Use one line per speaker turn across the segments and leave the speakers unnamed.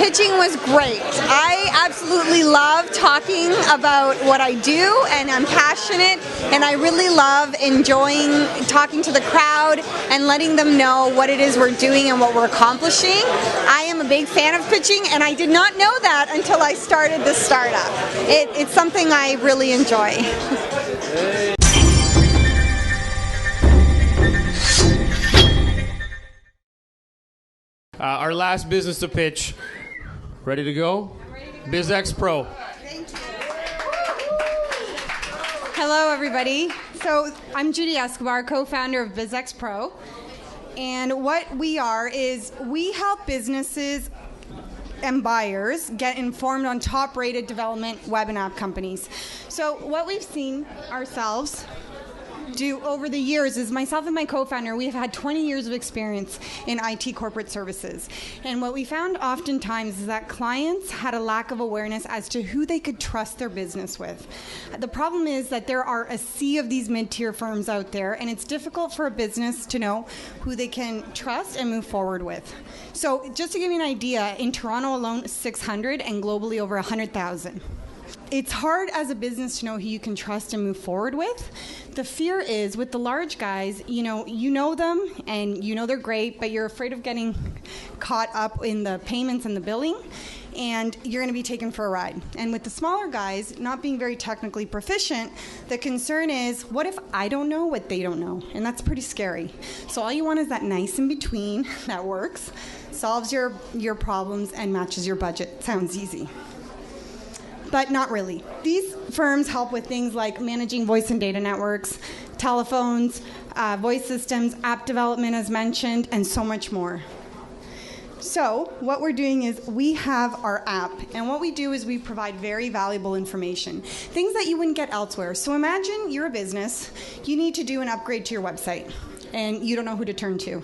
pitching was great. I absolutely love talking about what I do, and I'm passionate, and I really love enjoying talking to the crowd and letting them know what it is we're doing and what we're accomplishing. I am a big fan of pitching, and I did not know that until I started this startup. It's something I really enjoy.
Our last business to pitch. Ready to go? BizXpro.
Thank you.
Hello, everybody. So I'm Judy Escobar, co-founder of BizXpro. And what we are is we help businesses and buyers get informed on top-rated development web and app companies. So what we've seen ourselves do over the years is myself and my co-founder, we have had 20 years of experience in IT corporate services. And what we found oftentimes is that clients had a lack of awareness as to who they could trust their business with. The problem is that there are a sea of these mid-tier firms out there, and it's difficult for a business to know who they can trust and move forward with. So just to give you an idea, in Toronto alone, 600, and globally over 100,000. It's hard as a business to know who you can trust and move forward with. The fear is with the large guys, you know them and you know they're great, but you're afraid of getting caught up in the payments and the billing, and you're going to be taken for a ride. And with the smaller guys, not being very technically proficient, the concern is, what if I don't know what they don't know? And that's pretty scary. So all you want is that nice in between that works, solves your problems, and matches your budget. Sounds easy. But not really. These firms help with things like managing voice and data networks, telephones, voice systems, app development as mentioned, and so much more. So what we're doing is we have our app, and what we do is we provide very valuable information, things that you wouldn't get elsewhere. So imagine you're a business, you need to do an upgrade to your website, and you don't know who to turn to.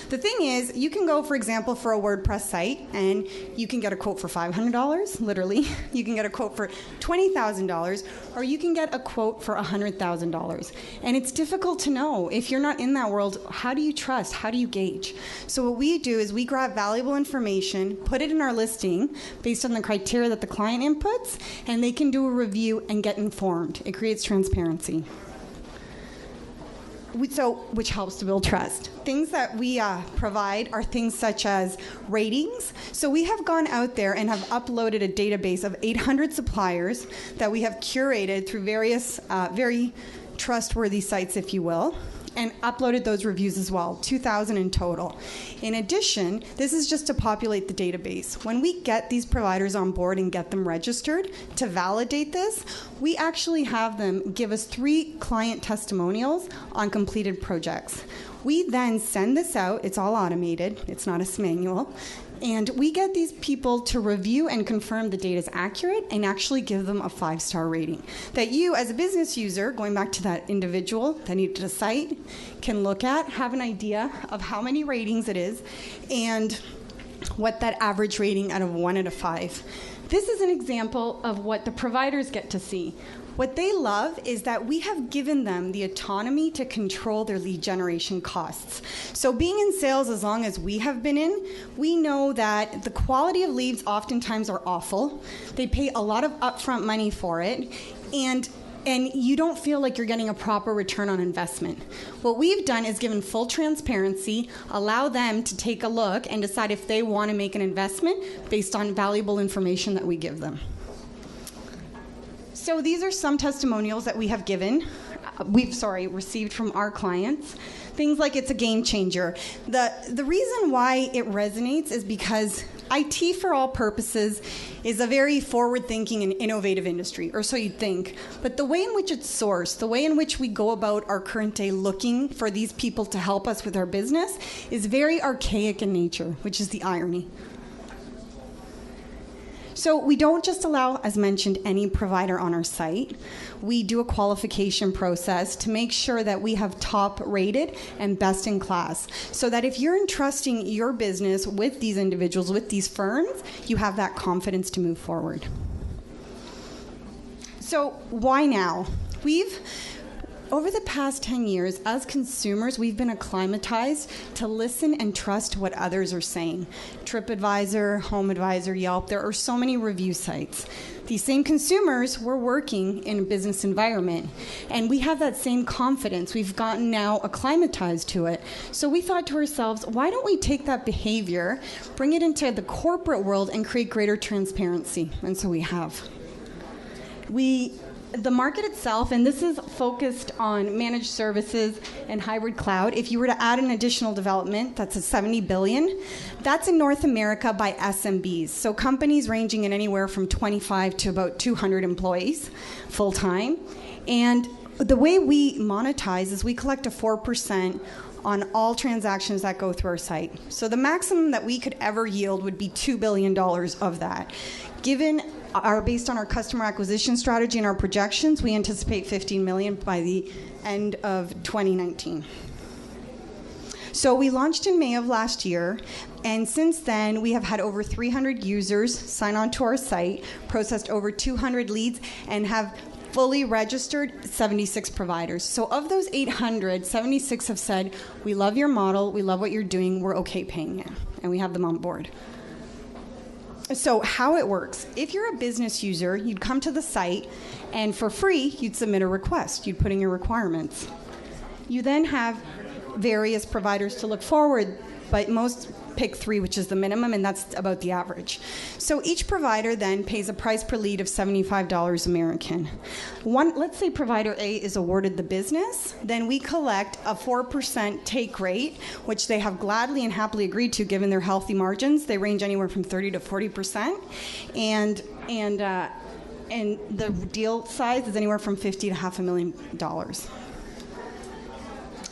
The thing is, you can go, for example, for a WordPress site, and you can get a quote for $500, literally. You can get a quote for $20,000, or you can get a quote for $100,000. And it's difficult to know. If you're not in that world, how do you trust? How do you gauge? So what we do is we grab valuable information, put it in our listing based on the criteria that the client inputs, and they can do a review and get informed. It creates transparency. Which helps to build trust. Things that we provide are things such as ratings. So we have gone out there and have uploaded a database of 800 suppliers that we have curated through various very trustworthy sites, if you will, and uploaded those reviews as well, 2,000 in total. In addition, this is just to populate the database. When we get these providers on board and get them registered to validate this, we actually have them give us 3 client testimonials on completed projects. We then send this out. It's all automated. It's not a manual. And we get these people to review and confirm the data is accurate and actually give them a 5-star rating. That you, as a business user, going back to that individual that needed a site, can look at, have an idea of how many ratings it is, and what that average rating out of 1 out of 5. This is an example of what the providers get to see. What they love is that we have given them the autonomy to control their lead generation costs. So being in sales as long as we have been in, we know that the quality of leads oftentimes are awful. They pay a lot of upfront money for it, and you don't feel like you're getting a proper return on investment. What we've done is given full transparency, allow them to take a look and decide if they want to make an investment based on valuable information that we give them. So these are some testimonials that we have received from our clients. Things like it's a game changer. The reason why it resonates is because IT, for all purposes, is a very forward-thinking and innovative industry, or so you'd think. But the way in which it's sourced, the way in which we go about our current day looking for these people to help us with our business is very archaic in nature, which is the irony. So we don't just allow, as mentioned, any provider on our site. We do a qualification process to make sure that we have top rated and best in class, so that if you're entrusting your business with these individuals, with these firms, you have that confidence to move forward. So why now? over the past 10 years, as consumers, we've been acclimatized to listen and trust what others are saying. TripAdvisor, HomeAdvisor, Yelp, there are so many review sites. These same consumers were working in a business environment, and we have that same confidence. We've gotten now acclimatized to it. So we thought to ourselves, why don't we take that behavior, bring it into the corporate world, and create greater transparency? And so we have. The market itself, and this is focused on managed services and hybrid cloud. If you were to add an additional development, that's a $70 billion. That's in North America by SMBs. So companies ranging in anywhere from 25 to about 200 employees full time. And the way we monetize is we collect a 4% on all transactions that go through our site. So the maximum that we could ever yield would be $2 billion of that. Based on our customer acquisition strategy and our projections, we anticipate $15 million by the end of 2019. So we launched in May of last year, and since then we have had over 300 users sign on to our site, processed over 200 leads, and have fully registered 76 providers. So of those 800, 76 have said, we love your model, we love what you're doing, we're okay paying you, and we have them on board. So how it works, if you're a business user, you'd come to the site, and for free, you'd submit a request. You'd put in your requirements. You then have various providers to look forward, but most pick 3, which is the minimum, and that's about the average. So each provider then pays a price per lead of $75 American. Let's say provider A is awarded the business, then we collect a 4% take rate, which they have gladly and happily agreed to given their healthy margins. They range anywhere from 30 to 40%, and the deal size is anywhere from $50 to $500,000.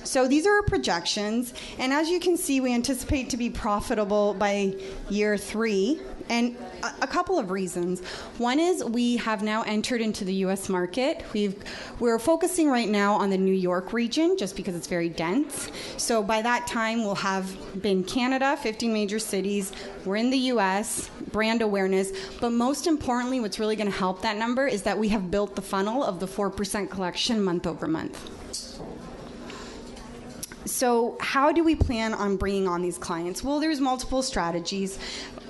So these are our projections, and as you can see, we anticipate to be profitable by year 3, and a couple of reasons. One is we have now entered into the U.S. market. We're focusing right now on the New York region just because it's very dense. So by that time, we'll have been Canada, 15 major cities. We're in the U.S., brand awareness, but most importantly, what's really going to help that number is that we have built the funnel of the 4% collection month over month. So how do we plan on bringing on these clients? Well, there's multiple strategies.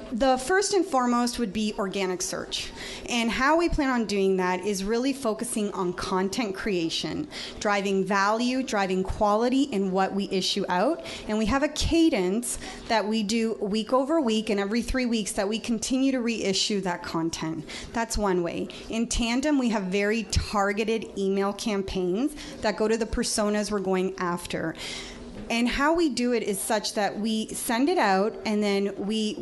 The first and foremost would be organic search. And how we plan on doing that is really focusing on content creation, driving value, driving quality in what we issue out. And we have a cadence that we do week over week, and every 3 weeks that we continue to reissue that content. That's one way. In tandem, we have very targeted email campaigns that go to the personas we're going after. And how we do it is such that we send it out, and then we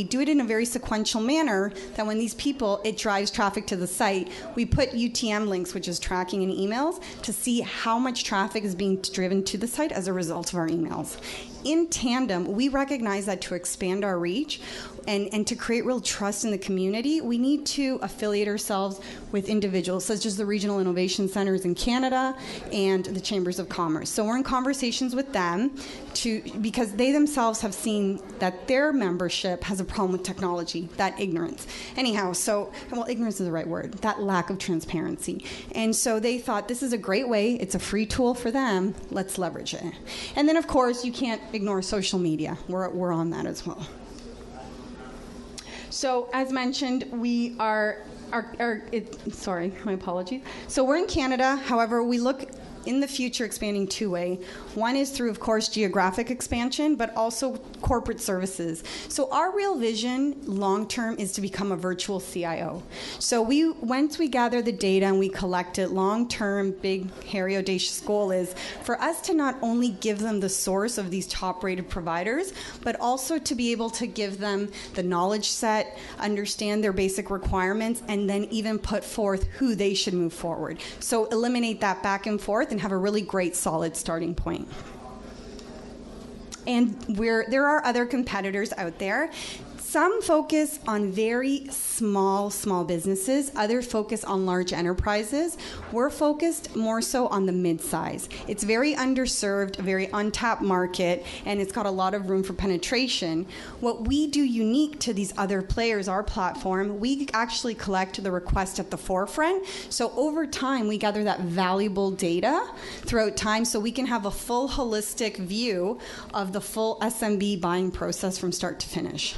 do it in a very sequential manner that when these people, it drives traffic to the site. We put UTM links, which is tracking in emails, to see how much traffic is being driven to the site as a result of our emails. In tandem, we recognize that to expand our reach and to create real trust in the community, we need to affiliate ourselves with individuals such as the regional innovation centers in Canada and the chambers of commerce. So we're in conversations with them because they themselves have seen that their membership has a problem with technology, that ignorance. Anyhow, ignorance is the right word, that lack of transparency. And so they thought this is a great way, it's a free tool for them, let's leverage it. And then of course, you can't ignore social media. We're on that as well. So as mentioned, we sorry, my apologies. So we're in Canada. However, we look in the future expanding 2 ways. One is through, of course, geographic expansion, but also corporate services. So our real vision long-term is to become a virtual CIO. So once we gather the data and we collect it, long-term, big, hairy, audacious goal is for us to not only give them the source of these top-rated providers, but also to be able to give them the knowledge set, understand their basic requirements, and then even put forth who they should move forward. So eliminate that back and forth and have a really great, solid starting point. And there are other competitors out there. Some focus on very small businesses. Others focus on large enterprises. We're focused more so on the mid-size. It's very underserved, a very untapped market, and it's got a lot of room for penetration. What we do unique to these other players, our platform, we actually collect the request at the forefront. So over time, we gather that valuable data throughout time so we can have a full holistic view of the full SMB buying process from start to finish.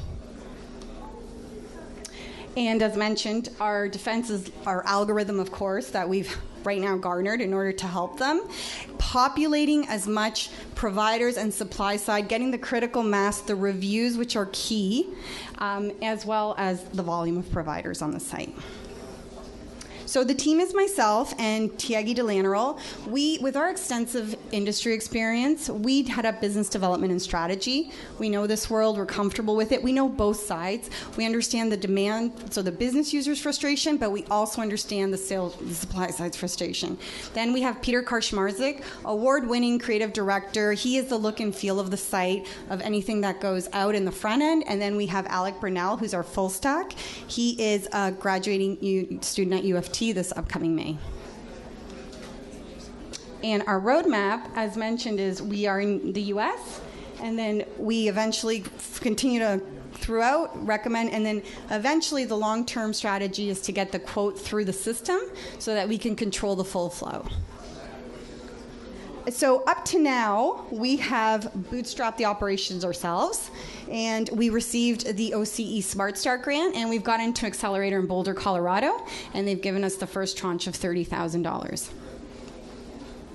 And as mentioned, our defense is our algorithm, of course, that we've right now garnered in order to help them. Populating as much providers and supply side, getting the critical mass, the reviews, which are key, as well as the volume of providers on the site. So the team is myself and Tiagi Delaneral. We, with our extensive industry experience, we head up business development and strategy. We know this world. We're comfortable with it. We know both sides. We understand the demand, so the business user's frustration, but we also understand the supply side's frustration. Then we have Peter Karczmarzyk, award-winning creative director. He is the look and feel of the site, of anything that goes out in the front end. And then we have Alec Burnell, who's our full stack. He is a graduating student at UFT this upcoming May. And our roadmap, as mentioned, is we are in the US, and then we eventually continue to throughout recommend, and then eventually the long-term strategy is to get the quote through the system so that we can control the full flow. So up to now, we have bootstrapped the operations ourselves, and we received the OCE Smart Start grant, and we've got into an accelerator in Boulder, Colorado, and they've given us the first tranche of $30,000,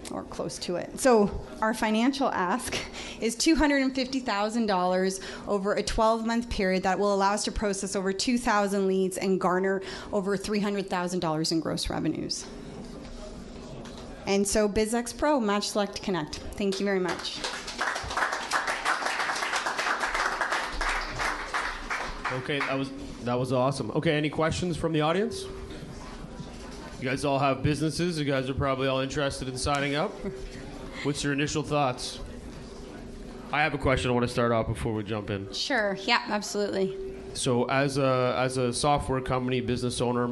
or close to it. So our financial ask is $250,000 over a 12-month period that will allow us to process over 2,000 leads and garner over $300,000 in gross revenues. And so BizXpro, Match Select Connect. Thank you very much.
Okay, that was awesome. Okay, any questions from the audience? You guys all have businesses. You guys are probably all interested in signing up. What's your initial thoughts? I have a question I want to start off before we jump in.
Sure. Yeah, absolutely.
So as a software company business owner,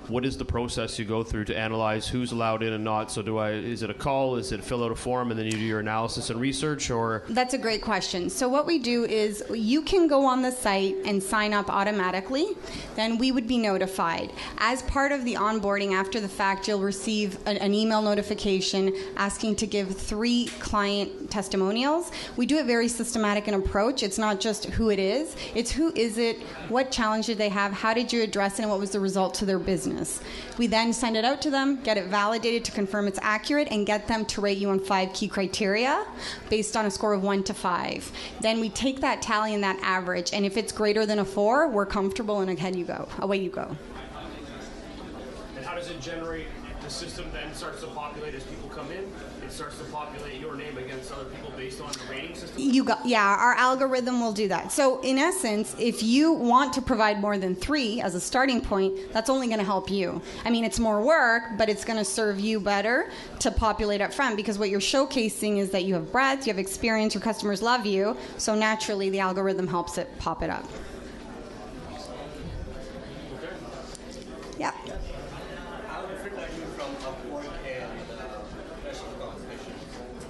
what is the process you go through to analyze who's allowed in and not? So is it a call? Is it fill out a form and then you do your analysis and research? Or
That's a great question. So what we do is you can go on the site and sign up automatically. Then we would be notified. As part of the onboarding after the fact, you'll receive an email notification asking to give 3 client testimonials. We do it very systematic in approach. It's not just who it is. It's who is it, what challenge did they have, how did you address it, and what was the result to their business. We then send it out to them, get it validated to confirm it's accurate, and get them to rate you on 5 key criteria based on a score of 1 to 5. Then we take that tally and that average, and if it's greater than a 4, we're comfortable, and away you go.
And how does it generate? The system then starts to populate as people come in. It starts to populate your name against other people based on the rating system?
Our algorithm will do that. So in essence, if you want to provide more than 3 as a starting point, that's only going to help you. I mean, it's more work, but it's going to serve you better to populate up front, because what you're showcasing is that you have breadth, you have experience, your customers love you, so naturally the algorithm helps it pop it up.
Okay.
Yeah.
How different are you from Upwork and professional compensation?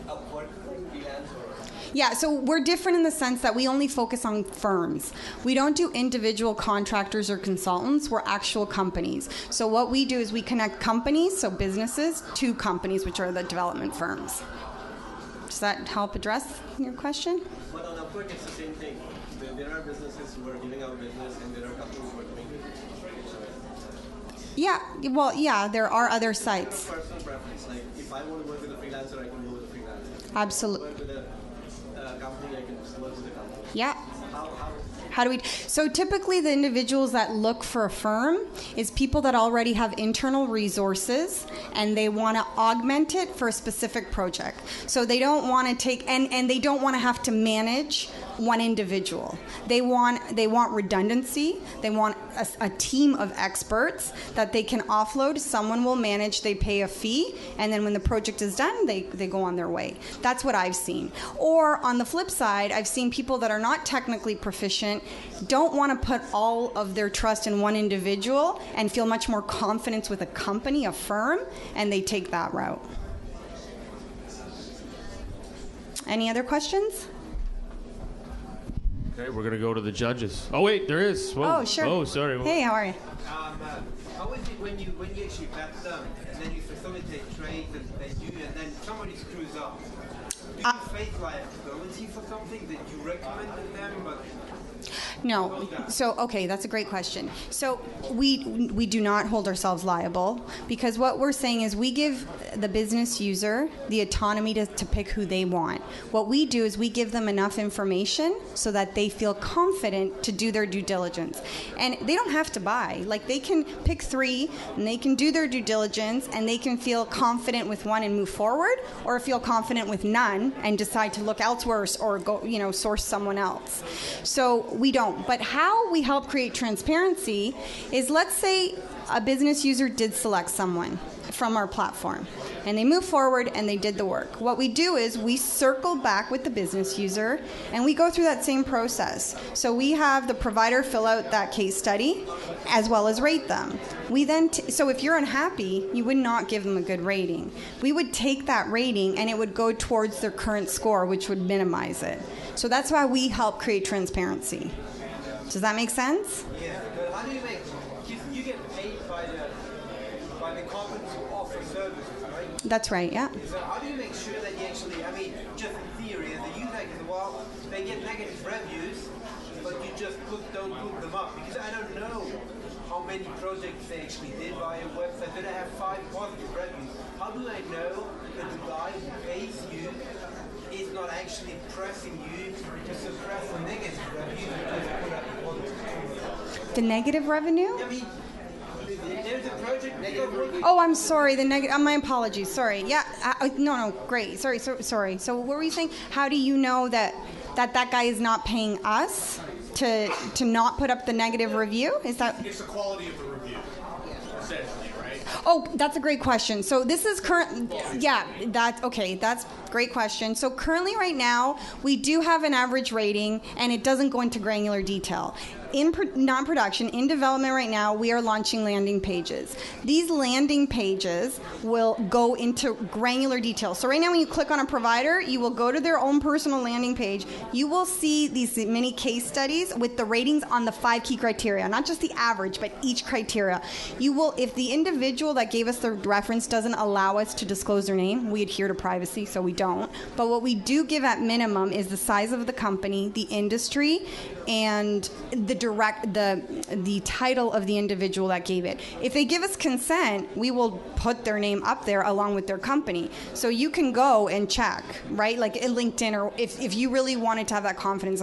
Upwork, freelance, or?
Yeah, so we're different in the sense that we only focus on firms. We don't do individual contractors or consultants. We're actual companies. So what we do is we connect companies, so businesses, to companies, which are the development firms. Does that help address your question?
But on Upwork, it's the same thing. There are businesses who are giving out business, and there are companies who are doing business.
Yeah, there are other sites.
Personal preference. Like, if I want to work with a freelancer, I can go with a freelancer.
Absolutely.
Work with a company, I can work with a company.
Yeah.
How
do we? So typically the individuals that look for a firm is people that already have internal resources and they want to augment it for a specific project. So they don't want to take, and they don't want to have to manage
one individual. They want redundancy. They want a team of experts that they can offload. Someone will manage. They pay a fee, and then when the project is done, they go on their way. That's what I've seen. Or on the flip side, I've seen people that are not technically proficient, don't want to put all of their trust in one individual and feel much more confidence with a company, a firm, and they take that route. Any other questions?
Okay, we're going to go to the judges. Oh, wait, there is. Whoa.
Oh, sure.
Oh, sorry.
Hey, how are you?
How is it when you actually vet them and then you facilitate trades and they do, and then somebody screws up? Do you face liability for something that you recommended them, but
No. So, okay, that's a great question. So we do not hold ourselves liable, because what we're saying is we give the business user the autonomy to pick who they want. What we do is we give them enough information so that they feel confident to do their due diligence. And they don't have to buy. Like, they can pick 3 and they can do their due diligence and they can feel confident with one and move forward, or feel confident with none and decide to look elsewhere or go, source someone else. So we don't. But how we help create transparency is, let's say a business user did select someone from our platform and they move forward and they did the work. What we do is we circle back with the business user and we go through that same process. So we have the provider fill out that case study as well as rate them. We then so if you're unhappy, you would not give them a good rating. We would take that rating and it would go towards their current score, which would minimize it. So that's why we help create transparency. Does that make sense?
yeah, but how do you make, you get paid by the companies who offer services, right?
That's right, yeah.
So how do you make sure that you actually, just in theory, as a user can, well, they get negative reviews, but you just don't put them up? Because I don't know how many projects they actually did via a website. Do they have 5 positive reviews? How do I know that the guy who pays you is not actually pressing you to suppress the negative reviews and just put up positive?
The negative revenue?
There's a project.
Oh, I'm sorry. The negative. My apologies. Sorry. Yeah. No. Great. Sorry. So what were you saying? How do you know that guy is not paying us to not put up the negative review? Is that?
It's the quality of the review, essentially, right?
Oh, that's a great question. So this is current. Yeah. That's okay. That's a great question. So currently, right now, we do have an average rating, and it doesn't go into granular detail. In non-production, in development right now, we are launching landing pages. These landing pages will go into granular detail. So right now when you click on a provider, you will go to their own personal landing page. You will see these mini case studies with the ratings on the 5 key criteria, not just the average, but each criteria. You will, if the individual that gave us the reference doesn't allow us to disclose their name, we adhere to privacy, so we don't. But what we do give at minimum is the size of the company, the industry, and the title of the individual that gave it. If they give us consent, we will put their name up there along with their company. So you can go and check, right? Like in LinkedIn, or if you really wanted to have that confidence.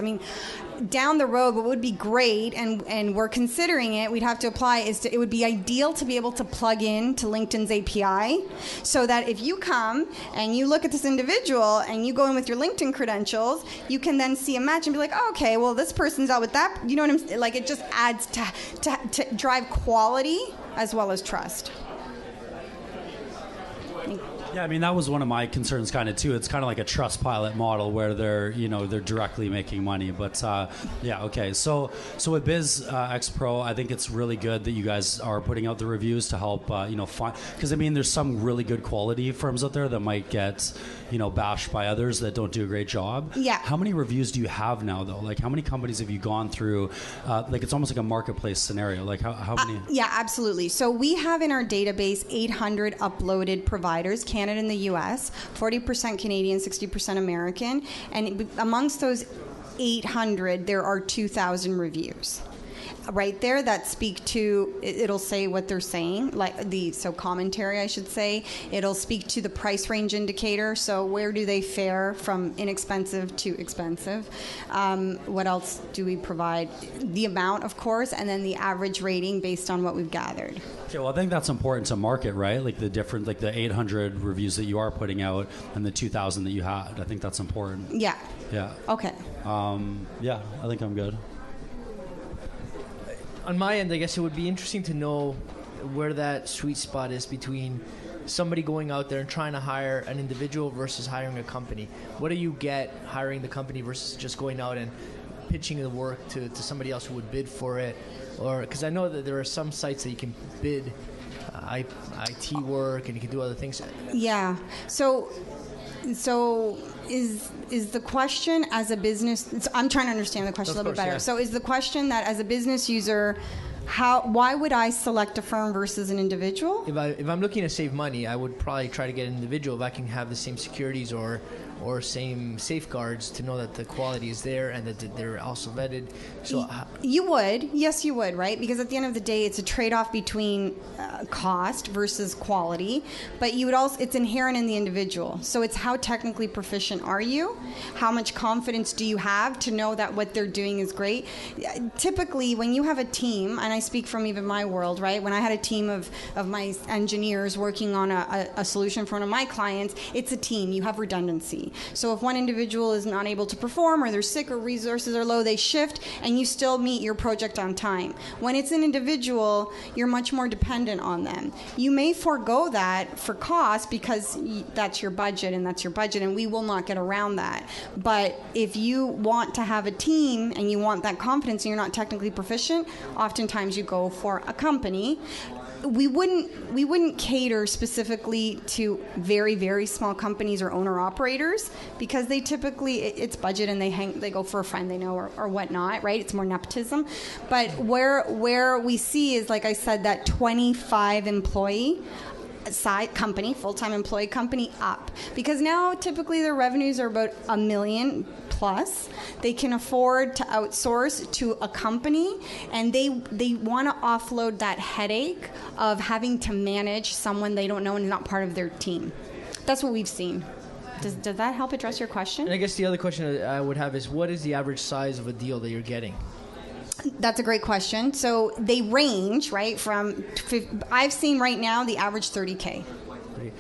Down the road, what would be great, and we're considering it, we'd have to apply, it would be ideal to be able to plug in to LinkedIn's API, so that if you come and you look at this individual and you go in with your LinkedIn credentials, you can then see a match and be like, oh, okay, well, this person's out with that. You know what I'm saying? Like, it just adds to drive quality as well as trust.
Yeah, that was one of my concerns kind of too. It's kind of like a trust pilot model where they're directly making money. But yeah, okay. So with BizXpro, I think it's really good that you guys are putting out the reviews to help find, because there's some really good quality firms out there that might get bashed by others that don't do a great job.
Yeah.
How many reviews do you have now though? Like, how many companies have you gone through? It's almost like a marketplace scenario. Like how many?
Yeah, absolutely. So we have in our database 800 uploaded providers. Canada and the U.S., 40% Canadian, 60% American, and amongst those 800, there are 2,000 reviews. right there that speak to, it'll say what they're saying, so commentary, I should say. It'll speak to the price range indicator, so where do they fare from inexpensive to expensive. What else do we provide? The amount, of course, and then the average rating based on what we've gathered.
Okay, well, I think that's important to market, right? Like the 800 reviews that you are putting out and the 2,000 that you had. I think that's important.
Yeah.
Yeah.
Okay.
Yeah, I think I'm good.
On my end, I guess it would be interesting to know where that sweet spot is between somebody going out there and trying to hire an individual versus hiring a company. What do you get hiring the company versus just going out and pitching the work to somebody else who would bid for it? Or because I know that there are some sites that you can bid IT work and you can do other things.
Yeah. So is the question as a business? I'm trying to understand the question a little bit better.
Yeah.
So is the question that as a business user, why would I select a firm versus an individual?
If I'm looking to save money, I would probably try to get an individual if I can have the same securities or same safeguards to know that the quality is there and that they're also vetted. So
you would, yes, you would, right? Because at the end of the day, it's a trade-off between cost versus quality. But you would also, it's inherent in the individual. So it's how technically proficient are you? How much confidence do you have to know that what they're doing is great? Typically, when you have a team, and I speak from even my world, right? When I had a team of my engineers working on a solution for one of my clients, it's a team. You have redundancy. So if one individual is not able to perform or they're sick or resources are low, they shift and you still meet your project on time. When it's an individual, you're much more dependent on them. You may forego that for cost because that's your budget and we will not get around that. But if you want to have a team and you want that confidence and you're not technically proficient, oftentimes you go for a company. We wouldn't cater specifically to very, very small companies or owner-operators because they typically, it's budget and they go for a friend they know or whatnot, right? It's more nepotism. But where we see is, like I said, that 25 employee side company, full-time employee company up. Because now typically their revenues are about $1 million plus. They can afford to outsource to a company and they want to offload that headache of having to manage someone they don't know and is not part of their team. That's what we've seen. Does that help address your question?
And I guess the other question I would have is, what is the average size of a deal that you're getting?
That's a great question. So they range, right, from, I've seen right now the average $30K.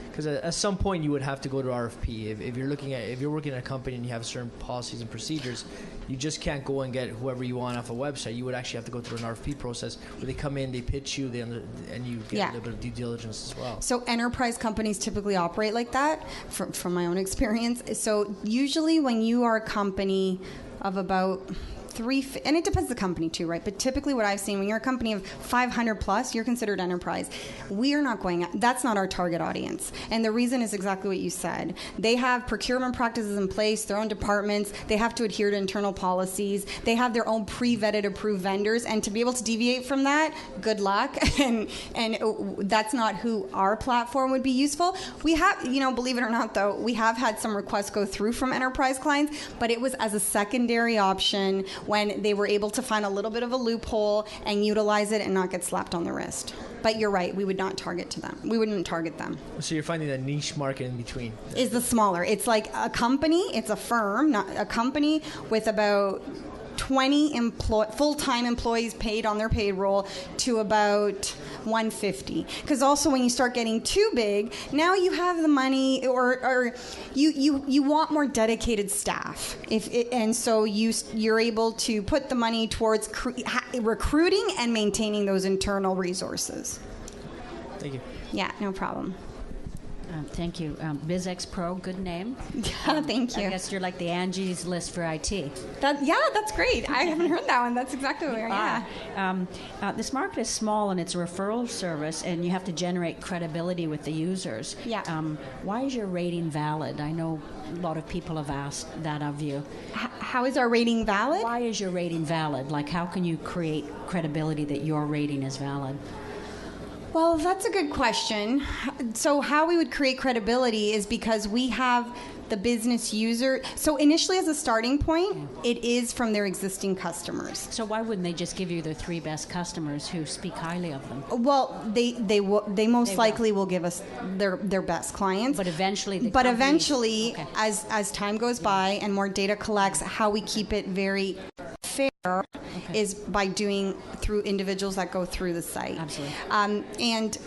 Because at some point you would have to go to RFP. If you're working at a company and you have certain policies and procedures, you just can't go and get whoever you want off a website. You would actually have to go through an RFP process where they come in, they pitch you, and you get a little bit of due diligence as well.
So enterprise companies typically operate like that, from my own experience. So usually when you are a company of about and it depends the company too, right? But typically what I've seen, when you're a company of 500 plus, you're considered enterprise. We are not that's not our target audience. And the reason is exactly what you said. They have procurement practices in place, their own departments, they have to adhere to internal policies, they have their own pre-vetted approved vendors, and to be able to deviate from that, good luck. And that's not who our platform would be useful. We have, believe it or not though, we have had some requests go through from enterprise clients, but it was as a secondary option when they were able to find a little bit of a loophole and utilize it and not get slapped on the wrist. But you're right, we would not target them. We wouldn't target them.
So you're finding that niche market in between?
Is the smaller. It's like a company, it's a firm, not a company with about 20 full-time employees paid on their payroll to about 150. Because also when you start getting too big, now you have the money or you want more dedicated staff. And so you're able to put the money towards recruiting and maintaining those internal resources.
Thank you.
Yeah, no problem.
Thank you. BizXpro, good name.
Yeah, thank you.
I guess you're like the Angie's List for IT.
That's great. I haven't heard that one. That's exactly where, yeah.
This market is small and it's a referral service, and you have to generate credibility with the users.
Yeah.
Why is your rating valid? I know a lot of people have asked that of you.
How is our rating valid?
Why is your rating valid? Like, how can you create credibility that your rating is valid?
Well, that's a good question. So how we would create credibility is because we have the business user. So initially, as a starting point, it is from their existing customers.
So why wouldn't they just give you their 3 best customers who speak highly of them?
Well, they most likely will give us their best clients.
But eventually,
Okay. as time goes by and more data collects, how we keep it very fair is by doing through individuals that go through the site.
Absolutely.
And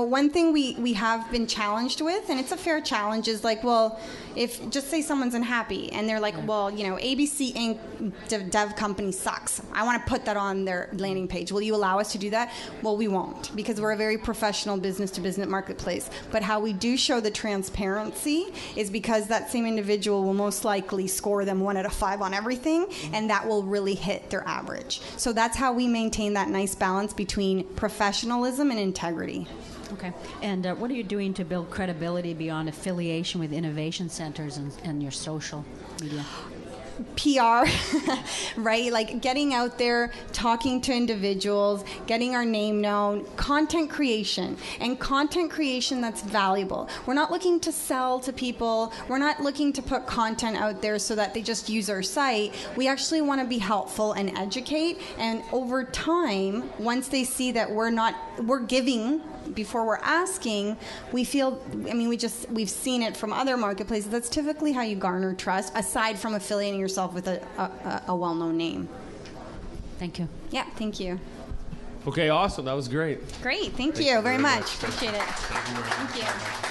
one thing we have been challenged with, and it's a fair challenge, is like, well, if just say someone's unhappy and they're like, well, ABC Inc. dev company sucks. I want to put that on their landing page. Will you allow us to do that? Well, we won't, because we're a very professional business-to-business marketplace. But how we do show the transparency is because that same individual will most likely score them 1 out of 5 on everything, and that will really hit their average. So that's how we maintain that nice balance between professionalism and integrity.
Okay. And what are you doing to build credibility beyond affiliation with innovation centers and your social media?
PR, right? Like getting out there, talking to individuals, getting our name known, content creation, and content creation that's valuable. We're not looking to sell to people. We're not looking to put content out there so that they just use our site. We actually want to be helpful and educate. And over time, once they see that we're giving before we're asking, we've seen it from other marketplaces. That's typically how you garner trust, aside from affiliating yourself with a well-known name.
Thank you.
Yeah, thank you.
Okay, awesome. That was great.
Great, thank you very much. Appreciate it. Thank you.